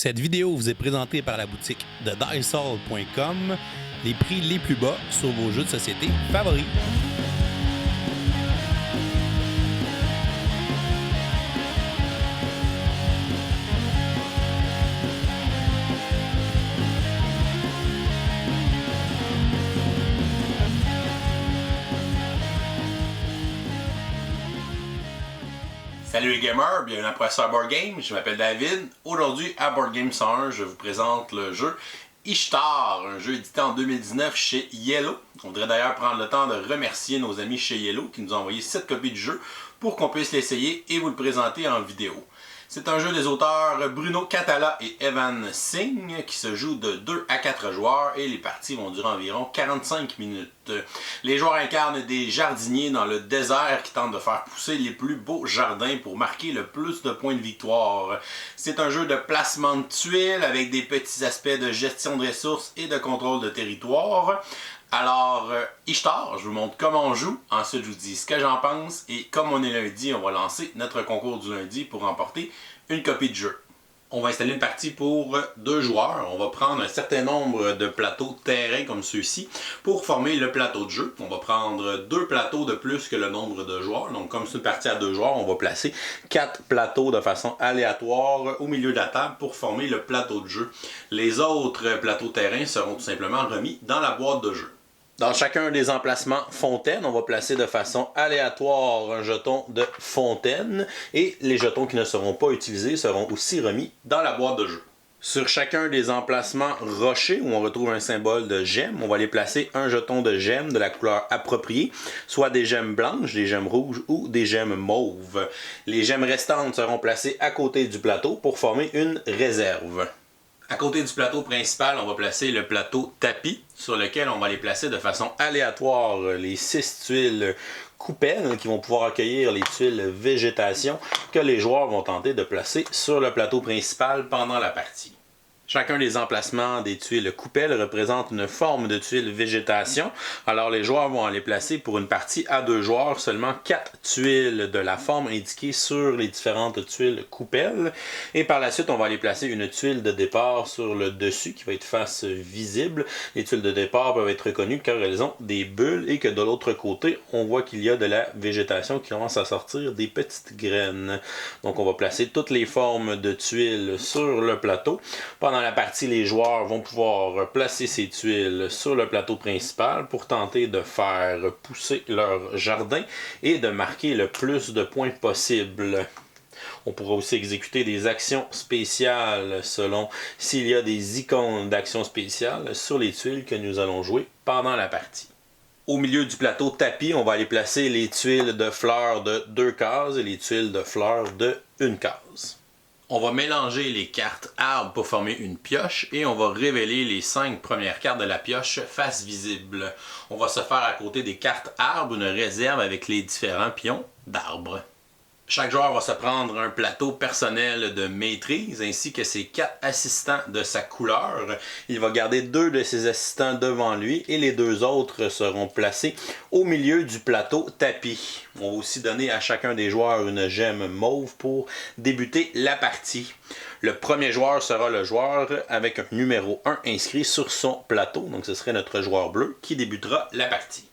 Cette vidéo vous est présentée par la boutique de Dicehall.com, les prix les plus bas sur vos jeux de société favoris. Salut les gamers, bienvenue à Professeur Board Game, je m'appelle David. Aujourd'hui à Board Game 101, je vous présente le jeu Ishtar, un jeu édité en 2019 chez Yellow. On voudrait d'ailleurs prendre le temps de remercier nos amis chez Yellow qui nous ont envoyé 7 copies du jeu pour qu'on puisse l'essayer et vous le présenter en vidéo. C'est un jeu des auteurs Bruno Catala et Evan Singh qui se joue de 2 à 4 joueurs et les parties vont durer environ 45 minutes. Les joueurs incarnent des jardiniers dans le désert qui tentent de faire pousser les plus beaux jardins pour marquer le plus de points de victoire. C'est un jeu de placement de tuiles avec des petits aspects de gestion de ressources et de contrôle de territoire. Alors, Ishtar, je vous montre comment on joue, ensuite je vous dis ce que j'en pense, et comme on est lundi, on va lancer notre concours du lundi pour remporter une copie de jeu. On va installer une partie pour 2 joueurs, on va prendre un certain nombre de plateaux terrain comme ceux-ci pour former le plateau de jeu. On va prendre 2 plateaux de plus que le nombre de joueurs, donc comme c'est une partie à 2 joueurs, on va placer 4 plateaux de façon aléatoire au milieu de la table pour former le plateau de jeu. Les autres plateaux terrain seront tout simplement remis dans la boîte de jeu. Dans chacun des emplacements fontaine, on va placer de façon aléatoire un jeton de fontaine et les jetons qui ne seront pas utilisés seront aussi remis dans la boîte de jeu. Sur chacun des emplacements rochers où on retrouve un symbole de gemme, on va aller placer un jeton de gemme de la couleur appropriée, soit des gemmes blanches, des gemmes rouges ou des gemmes mauves. Les gemmes restantes seront placées à côté du plateau pour former une réserve. À côté du plateau principal, on va placer le plateau tapis sur lequel on va les placer de façon aléatoire les 6 tuiles coupelles qui vont pouvoir accueillir les tuiles végétation que les joueurs vont tenter de placer sur le plateau principal pendant la partie. Chacun des emplacements des tuiles coupelles représente une forme de tuile végétation. Alors les joueurs vont aller placer pour une partie à 2 joueurs seulement 4 tuiles de la forme indiquée sur les différentes tuiles coupelles. Et par la suite, on va aller placer une tuile de départ sur le dessus qui va être face visible. Les tuiles de départ peuvent être reconnues car elles ont des bulles et que de l'autre côté, on voit qu'il y a de la végétation qui commence à sortir des petites graines. Donc on va placer toutes les formes de tuiles sur le plateau. Pendant la partie, les joueurs vont pouvoir placer ces tuiles sur le plateau principal pour tenter de faire pousser leur jardin et de marquer le plus de points possible. On pourra aussi exécuter des actions spéciales selon s'il y a des icônes d'actions spéciales sur les tuiles que nous allons jouer pendant la partie. Au milieu du plateau tapis, on va aller placer les tuiles de fleurs de 2 cases et les tuiles de fleurs de 1 case. On va mélanger les cartes arbres pour former une pioche et on va révéler les 5 premières cartes de la pioche face visible. On va se faire à côté des cartes arbres une réserve avec les différents pions d'arbres. Chaque joueur va se prendre un plateau personnel de maîtrise ainsi que ses 4 assistants de sa couleur. Il va garder 2 de ses assistants devant lui et les 2 autres seront placés au milieu du plateau tapis. On va aussi donner à chacun des joueurs une gemme mauve pour débuter la partie. Le premier joueur sera le joueur avec un numéro 1 inscrit sur son plateau, donc ce serait notre joueur bleu qui débutera la partie.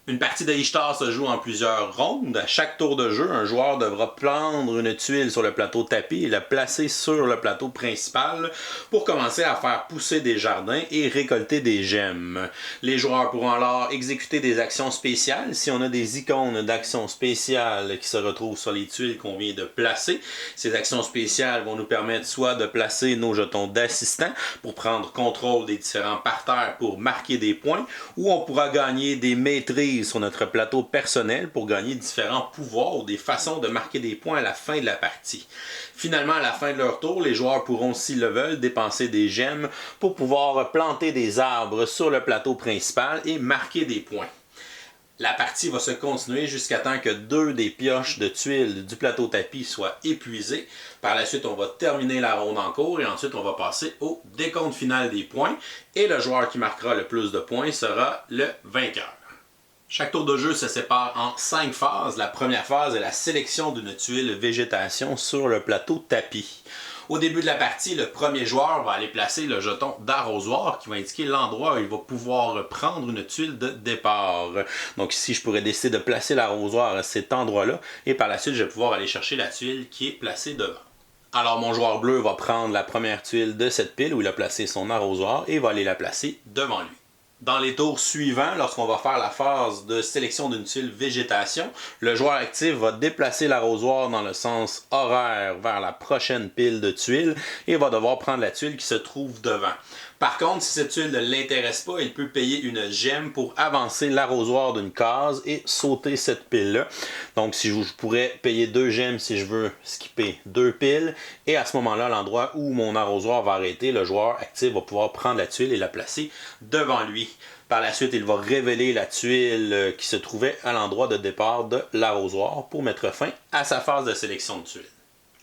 Une partie de Ishtar se joue en plusieurs rondes. À chaque tour de jeu, un joueur devra prendre une tuile sur le plateau tapis et la placer sur le plateau principal pour commencer à faire pousser des jardins et récolter des gemmes. Les joueurs pourront alors exécuter des actions spéciales si on a des icônes d'actions spéciales qui se retrouvent sur les tuiles qu'on vient de placer. Ces actions spéciales vont nous permettre soit de placer nos jetons d'assistant pour prendre contrôle des différents parterres pour marquer des points, ou on pourra gagner des maîtrises sur notre plateau personnel pour gagner différents pouvoirs ou des façons de marquer des points à la fin de la partie. Finalement, à la fin de leur tour, les joueurs pourront, s'ils le veulent, dépenser des gemmes pour pouvoir planter des arbres sur le plateau principal et marquer des points. La partie va se continuer jusqu'à temps que 2 des pioches de tuiles du plateau tapis soient épuisées. Par la suite, on va terminer la ronde en cours et ensuite on va passer au décompte final des points. Et le joueur qui marquera le plus de points sera le vainqueur. Chaque tour de jeu se sépare en 5 phases. La première phase est la sélection d'une tuile végétation sur le plateau tapis. Au début de la partie, le premier joueur va aller placer le jeton d'arrosoir qui va indiquer l'endroit où il va pouvoir prendre une tuile de départ. Donc ici, je pourrais décider de placer l'arrosoir à cet endroit-là et par la suite, je vais pouvoir aller chercher la tuile qui est placée devant. Alors mon joueur bleu va prendre la première tuile de cette pile où il a placé son arrosoir et va aller la placer devant lui. Dans les tours suivants, lorsqu'on va faire la phase de sélection d'une tuile végétation, le joueur actif va déplacer l'arrosoir dans le sens horaire vers la prochaine pile de tuiles et va devoir prendre la tuile qui se trouve devant. Par contre, si cette tuile ne l'intéresse pas, il peut payer une gemme pour avancer l'arrosoir d'une case et sauter cette pile-là. Donc, si je pourrais payer 2 gemmes si je veux skipper 2 piles. Et à ce moment-là, l'endroit où mon arrosoir va arrêter, le joueur actif va pouvoir prendre la tuile et la placer devant lui. Par la suite, il va révéler la tuile qui se trouvait à l'endroit de départ de l'arrosoir pour mettre fin à sa phase de sélection de tuiles.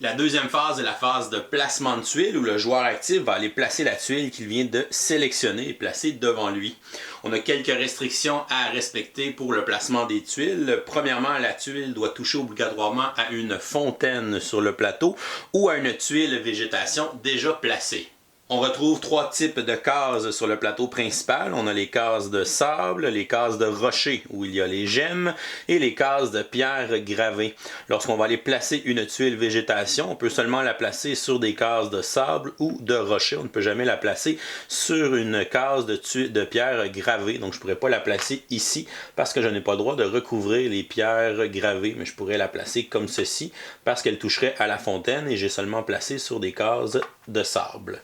La deuxième phase est la phase de placement de tuiles où le joueur actif va aller placer la tuile qu'il vient de sélectionner et placer devant lui. On a quelques restrictions à respecter pour le placement des tuiles. Premièrement, la tuile doit toucher obligatoirement à une fontaine sur le plateau ou à une tuile végétation déjà placée. On retrouve 3 types de cases sur le plateau principal. On a les cases de sable, les cases de rocher où il y a les gemmes et les cases de pierre gravées. Lorsqu'on va aller placer une tuile végétation, on peut seulement la placer sur des cases de sable ou de rocher. On ne peut jamais la placer sur une case de pierre gravée. Donc je ne pourrais pas la placer ici parce que je n'ai pas le droit de recouvrir les pierres gravées. Mais je pourrais la placer comme ceci parce qu'elle toucherait à la fontaine et j'ai seulement placé sur des cases de sable.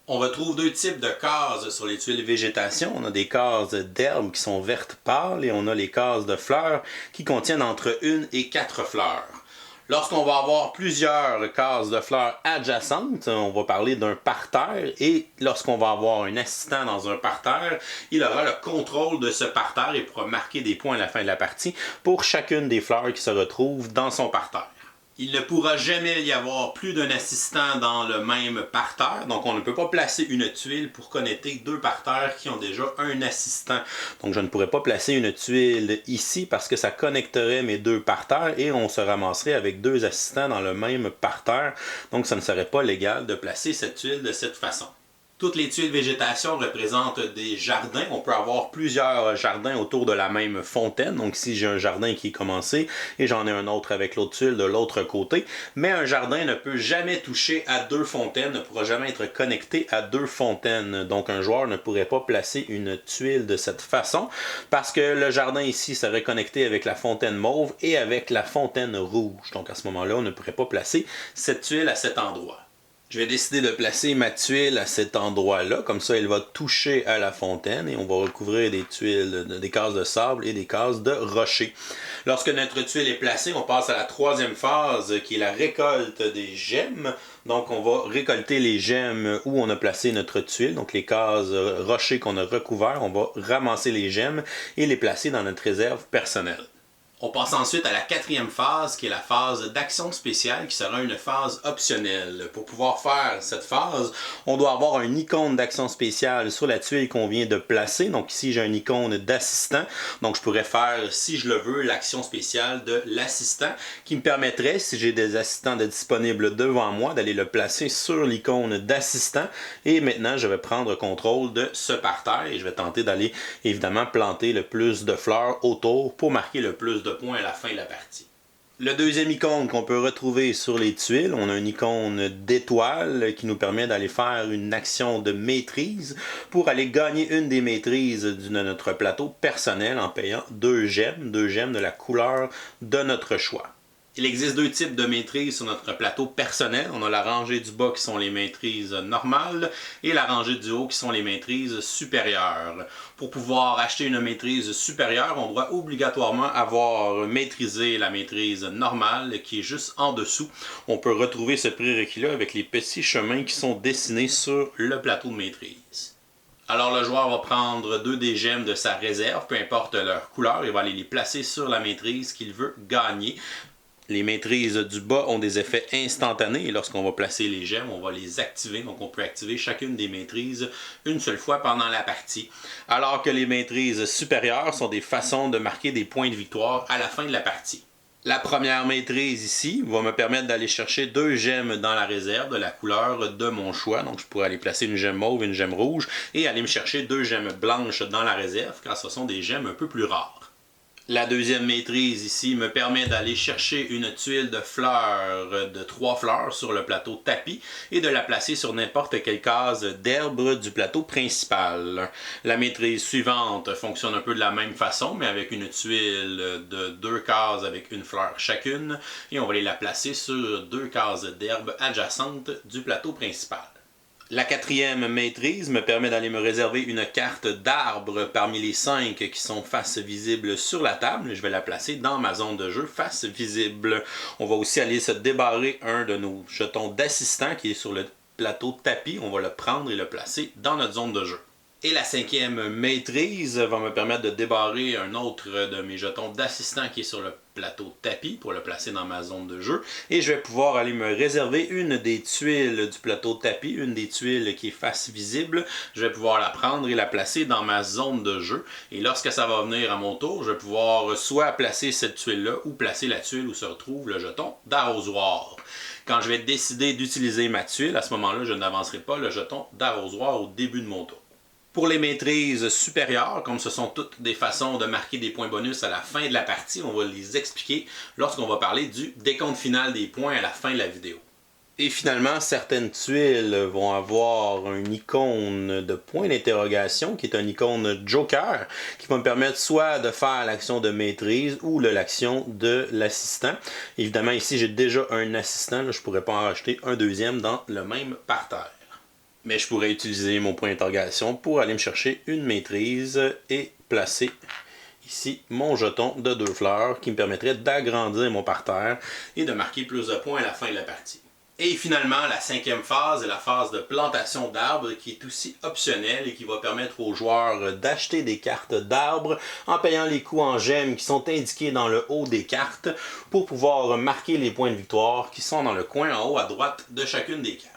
On retrouve 2 types de cases sur les tuiles végétation. On a des cases d'herbes qui sont vertes pâles et on a les cases de fleurs qui contiennent entre 1 et 4 fleurs. Lorsqu'on va avoir plusieurs cases de fleurs adjacentes, on va parler d'un parterre et lorsqu'on va avoir un assistant dans un parterre, il aura le contrôle de ce parterre et pourra marquer des points à la fin de la partie pour chacune des fleurs qui se retrouvent dans son parterre. Il ne pourra jamais y avoir plus d'un assistant dans le même parterre, donc on ne peut pas placer une tuile pour connecter 2 parterres qui ont déjà un assistant. Donc je ne pourrais pas placer une tuile ici parce que ça connecterait mes 2 parterres et on se ramasserait avec 2 assistants dans le même parterre. Donc ça ne serait pas légal de placer cette tuile de cette façon. Toutes les tuiles végétation représentent des jardins. On peut avoir plusieurs jardins autour de la même fontaine. Donc ici, j'ai un jardin qui est commencé et j'en ai un autre avec l'autre tuile de l'autre côté. Mais un jardin ne peut jamais toucher à 2 fontaines, ne pourra jamais être connecté à 2 fontaines. Donc un joueur ne pourrait pas placer une tuile de cette façon parce que le jardin ici serait connecté avec la fontaine mauve et avec la fontaine rouge. Donc à ce moment-là, on ne pourrait pas placer cette tuile à cet endroit. Je vais décider de placer ma tuile à cet endroit-là, comme ça elle va toucher à la fontaine et on va recouvrir des tuiles, des cases de sable et des cases de rocher. Lorsque notre tuile est placée, on passe à la 3e phase qui est la récolte des gemmes. Donc on va récolter les gemmes où on a placé notre tuile, donc les cases rochers qu'on a recouverts, on va ramasser les gemmes et les placer dans notre réserve personnelle. On passe ensuite à la 4e phase, qui est la phase d'action spéciale, qui sera une phase optionnelle. Pour pouvoir faire cette phase, on doit avoir un icône d'action spéciale sur la tuile qu'on vient de placer. Donc ici, j'ai un icône d'assistant. Donc je pourrais faire, si je le veux, l'action spéciale de l'assistant, qui me permettrait, si j'ai des assistants disponibles devant moi, d'aller le placer sur l'icône d'assistant. Et maintenant, je vais prendre contrôle de ce parterre et je vais tenter d'aller, évidemment, planter le plus de fleurs autour pour marquer le plus de points à la fin de la partie. Le deuxième icône qu'on peut retrouver sur les tuiles, on a une icône d'étoile qui nous permet d'aller faire une action de maîtrise pour aller gagner une des maîtrises de notre plateau personnel en payant 2 gemmes de la couleur de notre choix. Il existe 2 types de maîtrises sur notre plateau personnel. On a la rangée du bas qui sont les maîtrises normales et la rangée du haut qui sont les maîtrises supérieures. Pour pouvoir acheter une maîtrise supérieure, on doit obligatoirement avoir maîtrisé la maîtrise normale qui est juste en dessous. On peut retrouver ce prérequis-là avec les petits chemins qui sont dessinés sur le plateau de maîtrise. Alors le joueur va prendre 2 des gemmes de sa réserve, peu importe leur couleur, il va aller les placer sur la maîtrise qu'il veut gagner. Les maîtrises du bas ont des effets instantanés et lorsqu'on va placer les gemmes, on va les activer. Donc on peut activer chacune des maîtrises une seule fois pendant la partie. Alors que les maîtrises supérieures sont des façons de marquer des points de victoire à la fin de la partie. La première maîtrise ici va me permettre d'aller chercher 2 gemmes dans la réserve de la couleur de mon choix. Donc je pourrais aller placer une gemme mauve et une gemme rouge et aller me chercher 2 gemmes blanches dans la réserve car ce sont des gemmes un peu plus rares. La deuxième maîtrise ici me permet d'aller chercher une tuile de fleurs de 3 fleurs sur le plateau tapis et de la placer sur n'importe quelle case d'herbe du plateau principal. La maîtrise suivante fonctionne un peu de la même façon mais avec une tuile de 2 cases avec une fleur chacune et on va aller la placer sur 2 cases d'herbe adjacentes du plateau principal. La quatrième maîtrise me permet d'aller me réserver une carte d'arbre parmi les 5 qui sont face visible sur la table. Je vais la placer dans ma zone de jeu face visible. On va aussi aller se débarrer un de nos jetons d'assistant qui est sur le plateau tapis. On va le prendre et le placer dans notre zone de jeu. Et la cinquième maîtrise va me permettre de débarrer un autre de mes jetons d'assistant qui est sur le plateau tapis pour le placer dans ma zone de jeu. Et je vais pouvoir aller me réserver une des tuiles du plateau tapis, une des tuiles qui est face visible. Je vais pouvoir la prendre et la placer dans ma zone de jeu. Et lorsque ça va venir à mon tour, je vais pouvoir soit placer cette tuile-là ou placer la tuile où se retrouve le jeton d'arrosoir. Quand je vais décider d'utiliser ma tuile, à ce moment-là, je n'avancerai pas le jeton d'arrosoir au début de mon tour. Pour les maîtrises supérieures, comme ce sont toutes des façons de marquer des points bonus à la fin de la partie, on va les expliquer lorsqu'on va parler du décompte final des points à la fin de la vidéo. Et finalement, certaines tuiles vont avoir une icône de point d'interrogation, qui est une icône Joker, qui va me permettre soit de faire l'action de maîtrise ou l'action de l'assistant. Évidemment, ici, j'ai déjà un assistant, là, je ne pourrais pas en rajouter un deuxième dans le même parterre. Mais je pourrais utiliser mon point d'interrogation pour aller me chercher une maîtrise et placer ici mon jeton de 2 fleurs qui me permettrait d'agrandir mon parterre et de marquer plus de points à la fin de la partie. Et finalement, la cinquième phase est la phase de plantation d'arbres qui est aussi optionnelle et qui va permettre aux joueurs d'acheter des cartes d'arbres en payant les coûts en gemmes qui sont indiqués dans le haut des cartes pour pouvoir marquer les points de victoire qui sont dans le coin en haut à droite de chacune des cartes.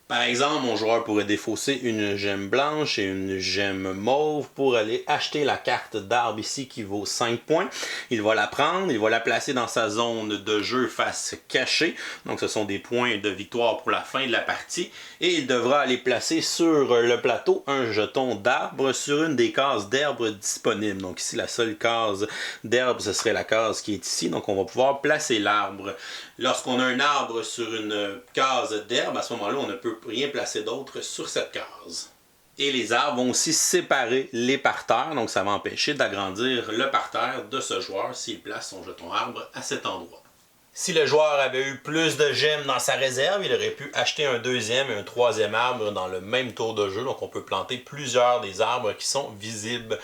Par exemple, mon joueur pourrait défausser une gemme blanche et une gemme mauve pour aller acheter la carte d'arbre ici qui vaut 5 points. Il va la prendre, il va la placer dans sa zone de jeu face cachée. Donc ce sont des points de victoire pour la fin de la partie. Et il devra aller placer sur le plateau un jeton d'arbre sur une des cases d'herbe disponibles. Donc ici, la seule case d'herbe, ce serait la case qui est ici. Donc on va pouvoir placer l'arbre. Lorsqu'on a un arbre sur une case d'herbe, à ce moment-là, on ne peut rien placer d'autre sur cette case. Et les arbres vont aussi séparer les parterres, donc ça va empêcher d'agrandir le parterre de ce joueur s'il place son jeton arbre à cet endroit. Si le joueur avait eu plus de gemmes dans sa réserve, il aurait pu acheter un deuxième et un troisième arbre dans le même tour de jeu. Donc on peut planter plusieurs des arbres qui sont visibles.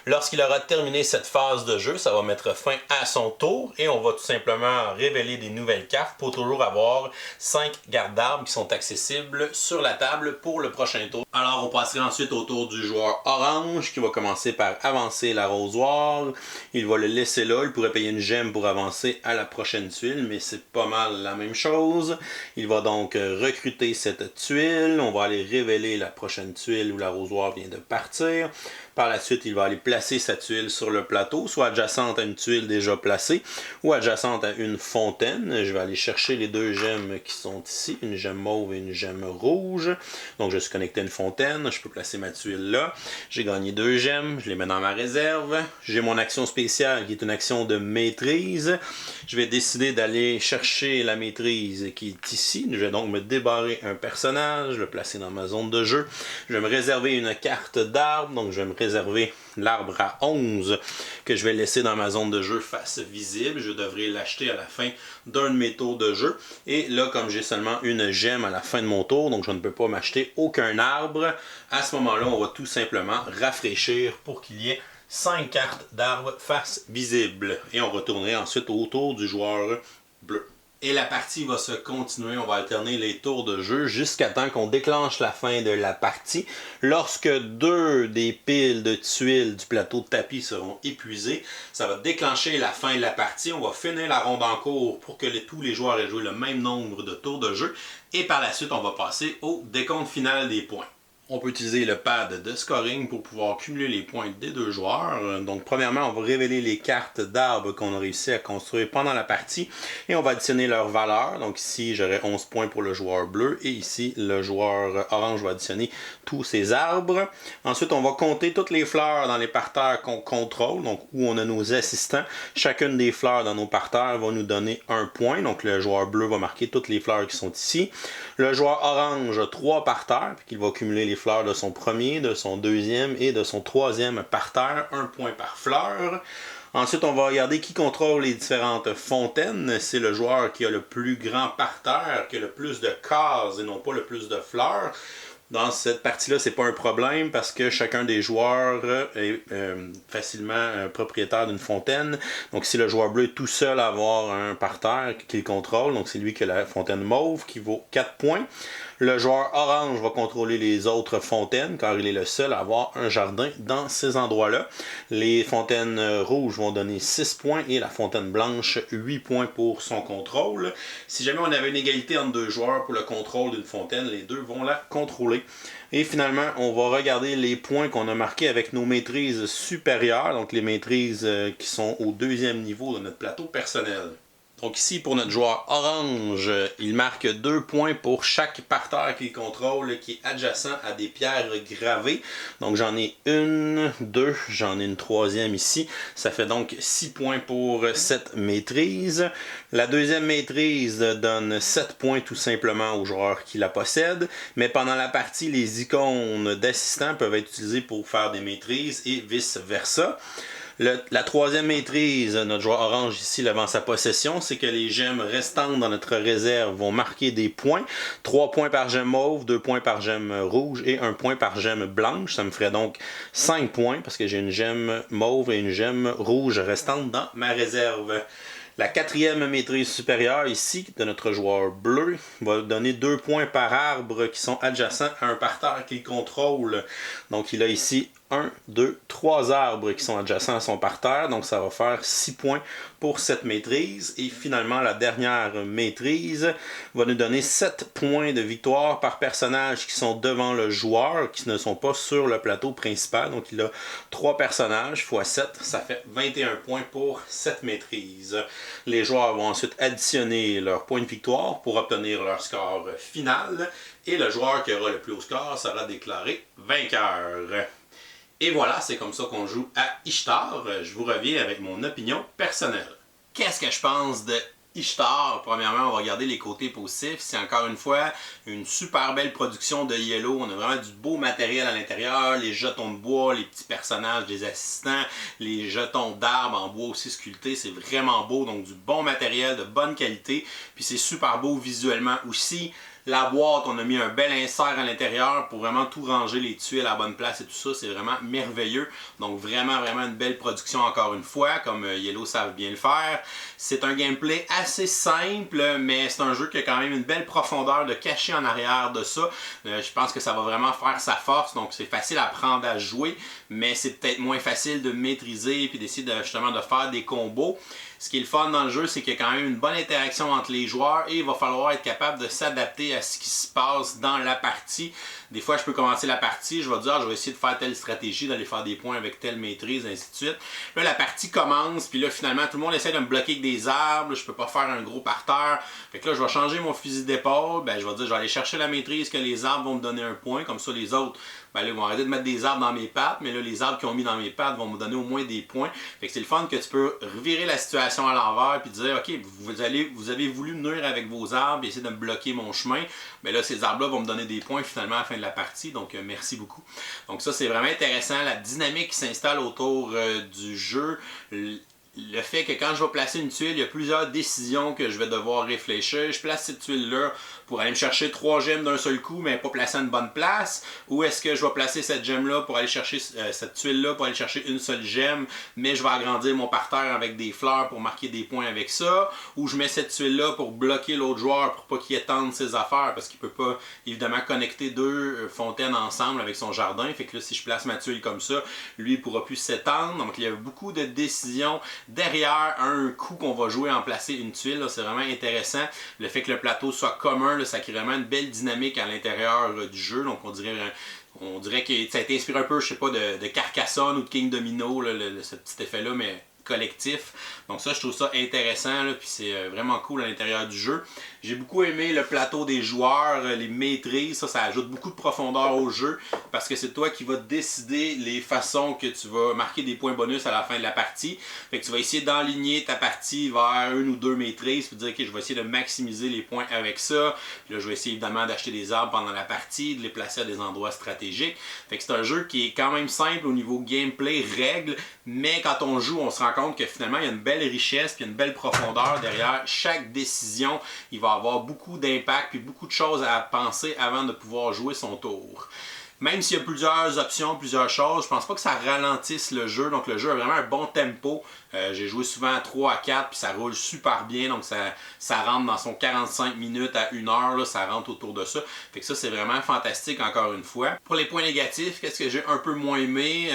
Lorsqu'il aura terminé cette phase de jeu, ça va mettre fin à son tour et on va tout simplement révéler des nouvelles cartes pour toujours avoir 5 gardes d'arbres qui sont accessibles sur la table pour le prochain tour. Alors on passerait ensuite au tour du joueur orange qui va commencer par avancer l'arrosoir. Il va le laisser là, il pourrait payer une gemme pour avancer à la prochaine tuile. Mais c'est pas mal la même chose. Il va donc recruter cette tuile. On va aller révéler la prochaine tuile où l'arrosoir vient de partir. Par la suite, il va aller placer sa tuile sur le plateau, soit adjacente à une tuile déjà placée, ou adjacente à une fontaine. Je vais aller chercher les 2 gemmes qui sont ici, une gemme mauve et une gemme rouge. Donc je suis connecté à une fontaine, je peux placer ma tuile là. J'ai gagné 2 gemmes, je les mets dans ma réserve. J'ai mon action spéciale qui est une action de maîtrise. Je vais décider d'aller chercher la maîtrise qui est ici. Je vais donc me débarrer un personnage, le placer dans ma zone de jeu. Je vais me réserver une carte d'arbre, donc je vais me réserver l'arbre à 11 que je vais laisser dans ma zone de jeu face visible. Je devrais l'acheter à la fin d'un de mes tours de jeu. Et là, comme j'ai seulement une gemme à la fin de mon tour, donc je ne peux pas m'acheter aucun arbre, à ce moment-là, on va tout simplement rafraîchir pour qu'il y ait 5 cartes d'arbres face visible. Et on retournerait ensuite au tour du joueur bleu. Et la partie va se continuer, on va alterner les tours de jeu jusqu'à temps qu'on déclenche la fin de la partie. Lorsque 2 des piles de tuiles du plateau de tapis seront épuisées, ça va déclencher la fin de la partie. On va finir la ronde en cours pour que tous les joueurs aient joué le même nombre de tours de jeu. Et par la suite, on va passer au décompte final des points. On peut utiliser le pad de scoring pour pouvoir cumuler les points des deux joueurs. Donc premièrement, on va révéler les cartes d'arbres qu'on a réussi à construire pendant la partie et on va additionner leurs valeurs. Donc ici, j'aurai 11 points pour le joueur bleu et ici, le joueur orange va additionner tous ses arbres. Ensuite, on va compter toutes les fleurs dans les parterres qu'on contrôle, donc où on a nos assistants. Chacune des fleurs dans nos parterres va nous donner un point. Donc le joueur bleu va marquer toutes les fleurs qui sont ici. Le joueur orange a 3 parterres, puis qu'il va cumuler les fleurs de son premier, de son deuxième et de son troisième parterre, un point par fleur. Ensuite, on va regarder qui contrôle les différentes fontaines. C'est le joueur qui a le plus grand parterre, qui a le plus de cases et non pas le plus de fleurs. Dans cette partie-là, c'est pas un problème parce que chacun des joueurs est facilement propriétaire d'une fontaine. Donc, si le joueur bleu est tout seul à avoir un parterre qu'il contrôle, donc c'est lui qui a la fontaine mauve qui vaut 4 points. Le joueur orange va contrôler les autres fontaines car il est le seul à avoir un jardin dans ces endroits-là. Les fontaines rouges vont donner 6 points et la fontaine blanche 8 points pour son contrôle. Si jamais on avait une égalité entre deux joueurs pour le contrôle d'une fontaine, les deux vont la contrôler. Et finalement, on va regarder les points qu'on a marqués avec nos maîtrises supérieures, donc les maîtrises qui sont au deuxième niveau de notre plateau personnel. Donc ici, pour notre joueur orange, il marque 2 points pour chaque parterre qu'il contrôle qui est adjacent à des pierres gravées. Donc j'en ai une, deux, j'en ai une troisième ici. Ça fait donc 6 points pour cette maîtrise. La deuxième maîtrise donne 7 points tout simplement au joueur qui la possède. Mais pendant la partie, les icônes d'assistants peuvent être utilisées pour faire des maîtrises et vice-versa. La troisième maîtrise, notre joueur orange ici l'avant sa possession, c'est que les gemmes restantes dans notre réserve vont marquer des points. 3 points par gemme mauve, 2 points par gemme rouge et 1 point par gemme blanche. Ça me ferait donc 5 points parce que j'ai une gemme mauve et une gemme rouge restante dans ma réserve. La quatrième maîtrise supérieure ici de notre joueur bleu va donner 2 points par arbre qui sont adjacents à un parterre qu'il contrôle. Donc il a ici 1, 2, 3 arbres qui sont adjacents à son parterre, donc ça va faire 6 points pour cette maîtrise. Et finalement, la dernière maîtrise va nous donner 7 points de victoire par personnage qui sont devant le joueur, qui ne sont pas sur le plateau principal. Donc il a 3 personnages x 7, ça fait 21 points pour cette maîtrise. Les joueurs vont ensuite additionner leurs points de victoire pour obtenir leur score final. Et le joueur qui aura le plus haut score sera déclaré vainqueur. Et voilà, c'est comme ça qu'on joue à Ishtar. Je vous reviens avec mon opinion personnelle. Qu'est-ce que je pense de Ishtar? Premièrement, on va regarder les côtés positifs. C'est encore une fois une super belle production de Yellow. On a vraiment du beau matériel à l'intérieur. Les jetons de bois, les petits personnages, les assistants, les jetons d'arbres en bois aussi sculptés. C'est vraiment beau. Donc du bon matériel, de bonne qualité. Puis c'est super beau visuellement aussi. La boîte, on a mis un bel insert à l'intérieur pour vraiment tout ranger, les tuiles à la bonne place et tout ça. C'est vraiment merveilleux. Donc vraiment une belle production encore une fois, comme Yellow savent bien le faire. C'est un gameplay assez simple, mais c'est un jeu qui a quand même une belle profondeur de caché en arrière de ça. Je pense que ça va vraiment faire sa force. Donc c'est facile à apprendre à jouer, mais c'est peut-être moins facile de maîtriser et d'essayer justement de faire des combos. Ce qui est le fun dans le jeu, c'est qu'il y a quand même une bonne interaction entre les joueurs et il va falloir être capable de s'adapter à ce qui se passe dans la partie. Des fois, je peux commencer la partie, je vais dire, je vais essayer de faire telle stratégie, d'aller faire des points avec telle maîtrise, ainsi de suite. Là, la partie commence, puis là, finalement, tout le monde essaie de me bloquer avec des arbres, je peux pas faire un gros parterre. Fait que là, je vais changer mon fusil d'épaule, je vais dire, je vais aller chercher la maîtrise que les arbres vont me donner un point, comme ça les autres, là, ils vont arrêter de mettre des arbres dans mes pattes, mais là, les arbres qu'ils ont mis dans mes pattes vont me donner au moins des points. Fait que c'est le fun que tu peux revirer la situation à l'envers puis dire, OK, vous avez voulu me nuire avec vos arbres et essayer de me bloquer mon chemin, mais là, ces arbres-là vont me donner des points finalement à la fin de la partie, donc merci beaucoup. Donc ça, c'est vraiment intéressant, la dynamique qui s'installe autour du jeu. Le fait que quand je vais placer une tuile, il y a plusieurs décisions que je vais devoir réfléchir. Je place cette tuile-là pour aller me chercher 3 gemmes d'un seul coup, mais pas placer à une bonne place. Ou est-ce que je vais placer cette gemme-là pour aller chercher cette tuile-là pour aller chercher une seule gemme, mais je vais agrandir mon parterre avec des fleurs pour marquer des points avec ça. Ou je mets cette tuile-là pour bloquer l'autre joueur pour pas qu'il étende ses affaires, parce qu'il peut pas évidemment connecter 2 fontaines ensemble avec son jardin. Fait que là, si je place ma tuile comme ça, lui il pourra plus s'étendre. Donc il y a beaucoup de décisions derrière un coup qu'on va jouer en placer une tuile. C'est vraiment intéressant. Le fait que le plateau soit commun là, ça crée vraiment une belle dynamique à l'intérieur du jeu. Donc on dirait que ça a été inspiré un peu, je sais pas, de Carcassonne ou de King Domino, là, ce petit effet-là, mais collectif. Donc ça, je trouve ça intéressant, là, puis c'est vraiment cool à l'intérieur du jeu. J'ai beaucoup aimé le plateau des joueurs, les maîtrises, ça ajoute beaucoup de profondeur au jeu, parce que c'est toi qui vas décider les façons que tu vas marquer des points bonus à la fin de la partie. Fait que tu vas essayer d'enligner ta partie vers une ou deux maîtrises, puis dire, ok, je vais essayer de maximiser les points avec ça. Puis là, je vais essayer évidemment d'acheter des arbres pendant la partie, de les placer à des endroits stratégiques. Fait que c'est un jeu qui est quand même simple au niveau gameplay, règles, mais quand on joue, on se rend compte que finalement, il y a une belle richesse, puis une belle profondeur derrière chaque décision. Il va avoir beaucoup d'impact, puis beaucoup de choses à penser avant de pouvoir jouer son tour. Même s'il y a plusieurs options, plusieurs choses, je pense pas que ça ralentisse le jeu. Donc le jeu a vraiment un bon tempo. J'ai joué souvent à 3 à 4, puis ça roule super bien. Donc ça rentre dans son 45 minutes à 1 heure, là, ça rentre autour de ça. Fait que ça, c'est vraiment fantastique encore une fois. Pour les points négatifs, qu'est-ce que j'ai un peu moins aimé?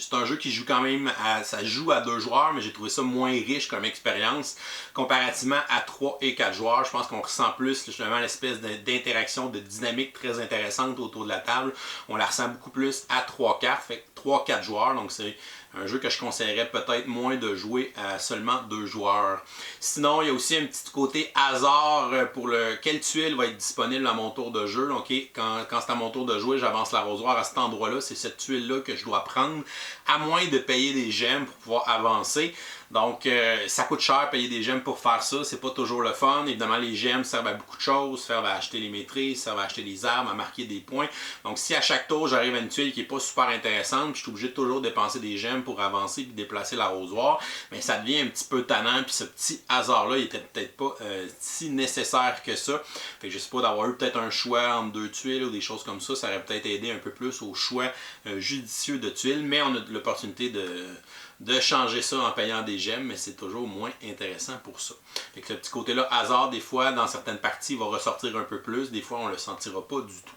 C'est un jeu qui joue quand même ça joue à 2 joueurs, mais j'ai trouvé ça moins riche comme expérience comparativement à 3 et 4 joueurs. Je pense qu'on ressent plus justement l'espèce d'interaction, de dynamique très intéressante autour de la table. On la ressent beaucoup plus à 3 cartes, fait 3-4 joueurs, donc c'est un jeu que je conseillerais peut-être moins de jouer à seulement 2 joueurs. Sinon, il y a aussi un petit côté hasard pour quelle tuile va être disponible à mon tour de jeu. Donc, quand c'est à mon tour de jouer, j'avance l'arrosoir à cet endroit-là. C'est cette tuile-là que je dois prendre, à moins de payer des gemmes pour pouvoir avancer. Donc, ça coûte cher payer des gemmes pour faire ça. C'est pas toujours le fun. Évidemment, les gemmes servent à beaucoup de choses. Servent à acheter les maîtrises, servent à acheter des armes, à marquer des points. Donc, si à chaque tour, j'arrive à une tuile qui n'est pas super intéressante, puis je suis obligé de toujours dépenser des gemmes pour avancer et déplacer l'arrosoir, mais ça devient un petit peu tannant. Puis ce petit hasard-là, il était peut-être pas si nécessaire que ça. Fait que je sais pas, d'avoir eu peut-être un choix entre 2 tuiles ou des choses comme ça aurait peut-être aidé un peu plus au choix judicieux de tuiles. Mais on a l'opportunité de changer ça en payant des gemmes, mais c'est toujours moins intéressant pour ça. Fait que ce petit côté-là, hasard, des fois, dans certaines parties, va ressortir un peu plus. Des fois, on ne le sentira pas du tout.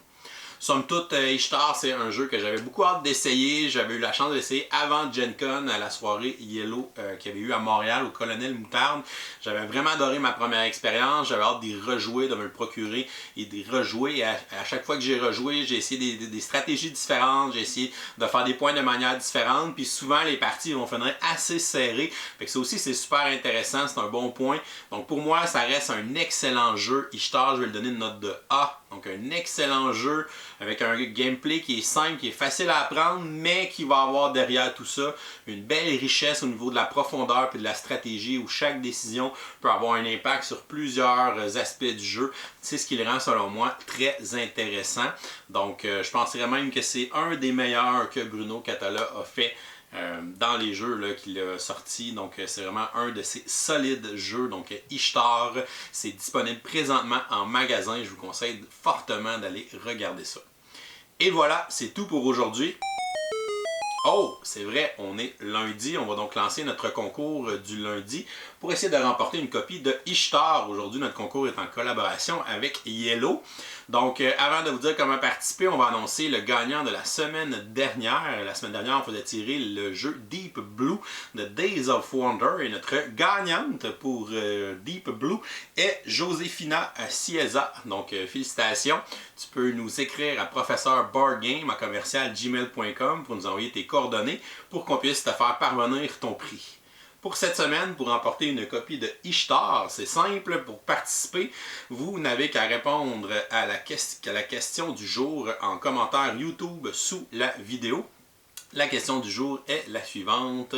Somme toute, Ishtar, c'est un jeu que j'avais beaucoup hâte d'essayer. J'avais eu la chance d'essayer avant Gen Con à la soirée Yellow qu'il y avait eu à Montréal au Colonel Moutarde. J'avais vraiment adoré ma première expérience. J'avais hâte d'y rejouer, de me le procurer et d'y rejouer. Et à chaque fois que j'ai rejoué, j'ai essayé des stratégies différentes. J'ai essayé de faire des points de manière différente. Puis souvent, les parties vont finir assez serrées. Fait que ça aussi, c'est super intéressant. C'est un bon point. Donc pour moi, ça reste un excellent jeu. Ishtar, je vais le donner une note de A. Donc un excellent jeu avec un gameplay qui est simple, qui est facile à apprendre, mais qui va avoir derrière tout ça une belle richesse au niveau de la profondeur et de la stratégie où chaque décision peut avoir un impact sur plusieurs aspects du jeu. C'est ce qui le rend, selon moi, très intéressant. Donc je penserais même que c'est un des meilleurs que Bruno Cathala a fait dans les jeux qu'il a sortis. Donc c'est vraiment un de ces solides jeux. Donc Ishtar, c'est disponible présentement en magasin. Je vous conseille fortement d'aller regarder ça. Et voilà, c'est tout pour aujourd'hui. Oh, c'est vrai, on est lundi. On va donc lancer notre concours du lundi pour essayer de remporter une copie de Ishtar. Aujourd'hui, notre concours est en collaboration avec Yellow. Donc, avant de vous dire comment participer, on va annoncer le gagnant de la semaine dernière. La semaine dernière, on faisait tirer le jeu Deep Blue de Days of Wonder. Et notre gagnante pour Deep Blue est Josefina Cieza. Donc, félicitations. Tu peux nous écrire à professeurboardgame@gmail.com pour nous envoyer tes coordonnées pour qu'on puisse te faire parvenir ton prix. Pour cette semaine, pour remporter une copie de Ishtar, c'est simple, pour participer, vous n'avez qu'à répondre à la question du jour en commentaire YouTube sous la vidéo. La question du jour est la suivante.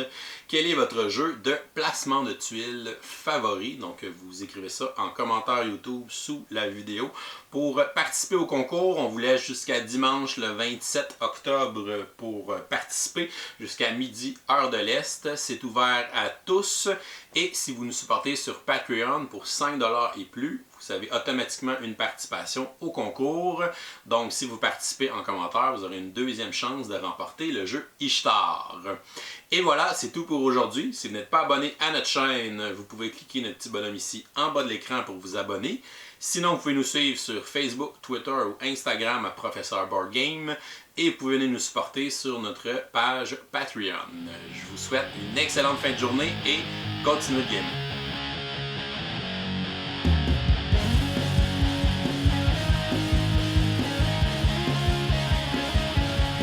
Quel est votre jeu de placement de tuiles favori? Donc, vous écrivez ça en commentaire YouTube sous la vidéo. Pour participer au concours, on vous laisse jusqu'à dimanche le 27 octobre pour participer jusqu'à midi, heure de l'Est. C'est ouvert à tous. Et si vous nous supportez sur Patreon pour 5$ et plus, vous avez automatiquement une participation au concours. Donc, si vous participez en commentaire, vous aurez une deuxième chance de remporter le jeu Ishtar. Et voilà, c'est tout pour aujourd'hui. Si vous n'êtes pas abonné à notre chaîne, vous pouvez cliquer notre petit bonhomme ici en bas de l'écran pour vous abonner. Sinon, vous pouvez nous suivre sur Facebook, Twitter ou Instagram à Professeur Board Game. Et vous pouvez venir nous supporter sur notre page Patreon. Je vous souhaite une excellente fin de journée et continuez de gamer.